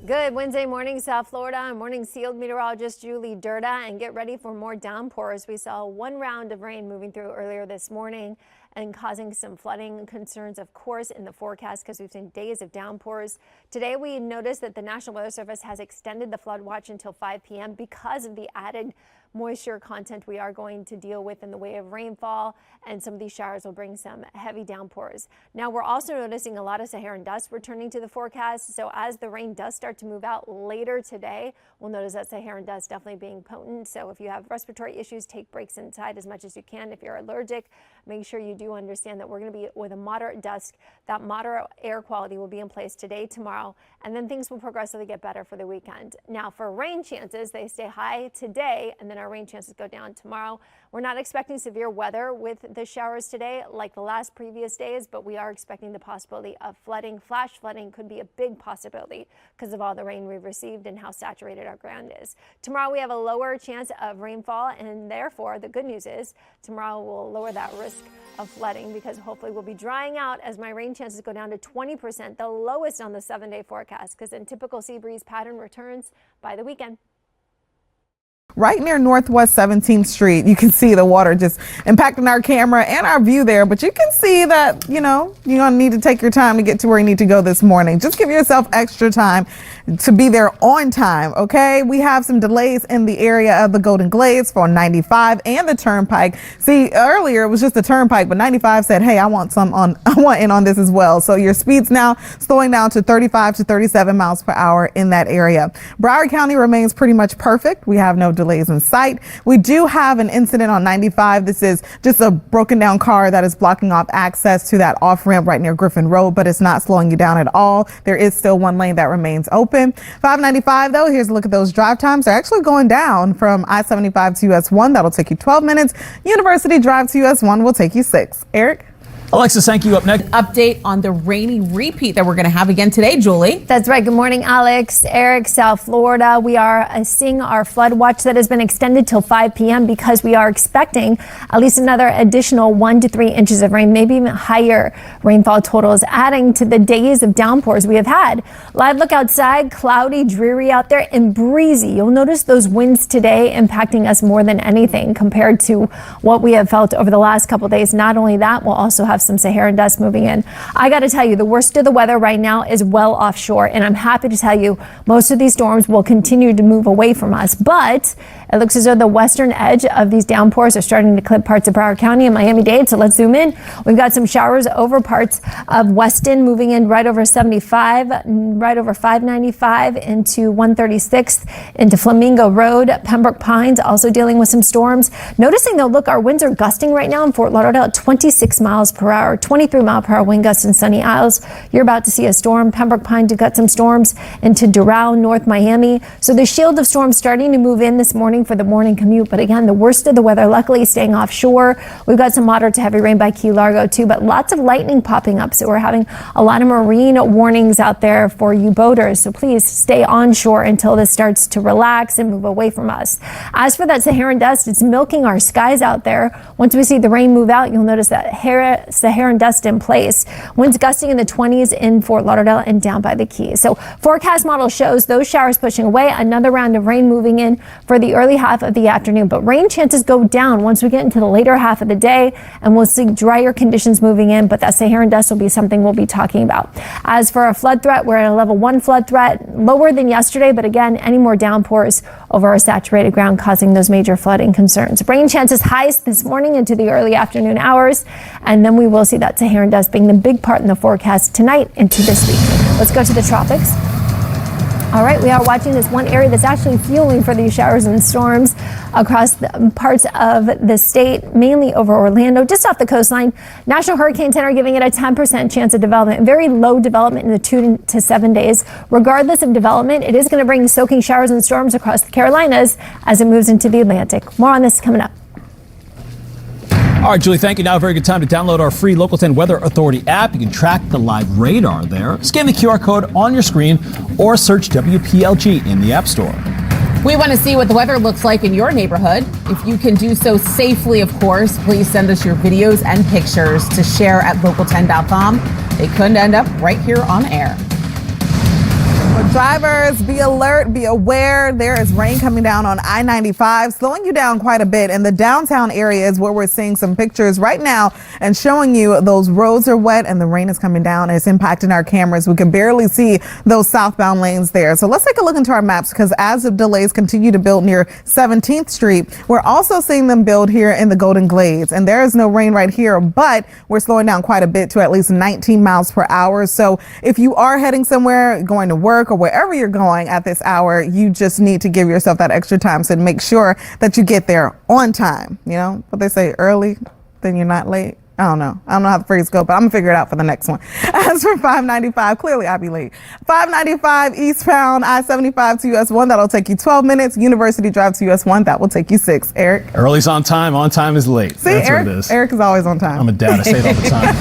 Good Wednesday morning, South Florida. I'm morning sealed meteorologist Julie Durda, and get ready for more downpours. We saw one round of rain moving through earlier this morning and causing some flooding concerns, of course, in the forecast because we've seen days of downpours. Today, we noticed that the National Weather Service has extended the flood watch until 5 p.m. because of the added moisture content we are going to deal with in the way of rainfall, and some of these showers will bring some heavy downpours. Now, we're also noticing a lot of Saharan dust returning to the forecast, so as the rain does start to move out later today, we'll notice that Saharan dust definitely being potent. So if you have respiratory issues, take breaks inside as much as you can. If you're allergic, make sure you do understand that we're going to be with a moderate dust. That moderate air quality will be in place today, tomorrow, and then things will progressively get better for the weekend. Now, for rain chances, they stay high today, and then our rain chances go down tomorrow. We're not expecting severe weather with the showers today like the last previous days, but we are expecting the possibility of flooding. Flash flooding could be a big possibility because of all the rain we've received and how saturated our ground is. Tomorrow we have a lower chance of rainfall, and therefore the good news is tomorrow will lower that risk of flooding because hopefully we'll be drying out as my rain chances go down to 20%, the lowest on the 7-day forecast, because then typical sea breeze pattern returns by the weekend. Right near Northwest 17th Street, you can see the water just impacting our camera and our view there, but you can see that, you're going to need to take your time to get to where you need to go this morning. Just give yourself extra time to be there on time, okay? We have some delays in the area of the Golden Glades for 95 and the Turnpike. See, earlier it was just the Turnpike, but 95 said, hey, I want in on this as well. So your speeds now slowing down to 35 to 37 miles per hour in that area. Broward County remains pretty much perfect. We have no delays in sight. We do have an incident on 95. This is just a broken down car that is blocking off access to that off ramp right near Griffin Road, but it's not slowing you down at all. There is still one lane that remains open. 595 though, here's a look at those drive times. They're actually going down from I-75 to US 1. That'll take you 12 minutes. University Drive to US 1 will take you 6. Eric? Alexis, thank you. Up next, update on the rainy repeat that we're going to have again today, Julie. That's right. Good morning, Alex, Eric, South Florida. We are seeing our flood watch that has been extended till 5 p.m. because we are expecting at least another additional 1 to 3 inches of rain, maybe even higher rainfall totals, adding to the days of downpours we have had. Live look outside, cloudy, dreary out there, and breezy. You'll notice those winds today impacting us more than anything compared to what we have felt over the last couple of days. Not only that, we'll also have some Saharan dust moving in. I got to tell you, the worst of the weather right now is well offshore, and I'm happy to tell you most of these storms will continue to move away from us, but it looks as though the western edge of these downpours are starting to clip parts of Broward County and Miami-Dade. So let's zoom in. We've got some showers over parts of Weston, moving in right over 75, right over 595 into 136th, into Flamingo Road. Pembroke Pines also dealing with some storms. Noticing though, look, our winds are gusting right now in Fort Lauderdale at 26 miles per hour, 23 mile per hour wind gusts in Sunny Isles. You're about to see a storm. Pembroke Pines got some storms into Doral, North Miami. So the shield of storms starting to move in this morning for the morning commute. But again, the worst of the weather, luckily staying offshore. We've got some moderate to heavy rain by Key Largo too, but lots of lightning popping up. So we're having a lot of marine warnings out there for you boaters. So please stay onshore until this starts to relax and move away from us. As for that Saharan dust, it's milking our skies out there. Once we see the rain move out, you'll notice that Saharan dust in place. Winds gusting in the 20s in Fort Lauderdale and down by the Keys. So forecast model shows those showers pushing away, another round of rain moving in for the early half of the afternoon, but rain chances go down once we get into the later half of the day, and we'll see drier conditions moving in, but that Saharan dust will be something we'll be talking about. As for a flood threat, we're at a level 1 flood threat, lower than yesterday, but again, any more downpours over our saturated ground causing those major flooding concerns. Rain chances highest this morning into the early afternoon hours, and then we will see that Saharan dust being the big part in the forecast tonight into this week. Let's go to the tropics. All right, we are watching this one area that's actually fueling for these showers and storms across the parts of the state, mainly over Orlando, just off the coastline. National Hurricane Center giving it a 10% chance of development, very low development in the 2 to 7 days. Regardless of development, it is going to bring soaking showers and storms across the Carolinas as it moves into the Atlantic. More on this coming up. All right, Julie, thank you. Now a very good time to download our free Local 10 Weather Authority app. You can track the live radar there. Scan the QR code on your screen or search WPLG in the App Store. We want to see what the weather looks like in your neighborhood. If you can do so safely, of course, please send us your videos and pictures to share at local10.com. They could end up right here on air. Drivers, be alert, be aware. There is rain coming down on I-95, slowing you down quite a bit. In the downtown area is where we're seeing some pictures right now and showing you those roads are wet and the rain is coming down. It's impacting our cameras. We can barely see those southbound lanes there. So let's take a look into our maps, because as the delays continue to build near 17th Street, we're also seeing them build here in the Golden Glades. And there is no rain right here, but we're slowing down quite a bit to at least 19 miles per hour. So if you are heading somewhere, going to work or wherever you're going at this hour, you just need to give yourself that extra time. So make sure that you get there on time. You know what they say, early, then you're not late. I don't know how the phrase go, but I'm gonna figure it out for the next one. As for 595, clearly I'll be late. 595 eastbound, I-75 to US 1, that'll take you 12 minutes. University Drive to US 1, that will take you 6. Eric? Early's on time is late. See, That's Eric, what it is. Eric is always on time. I'm a dad, I say it all the time.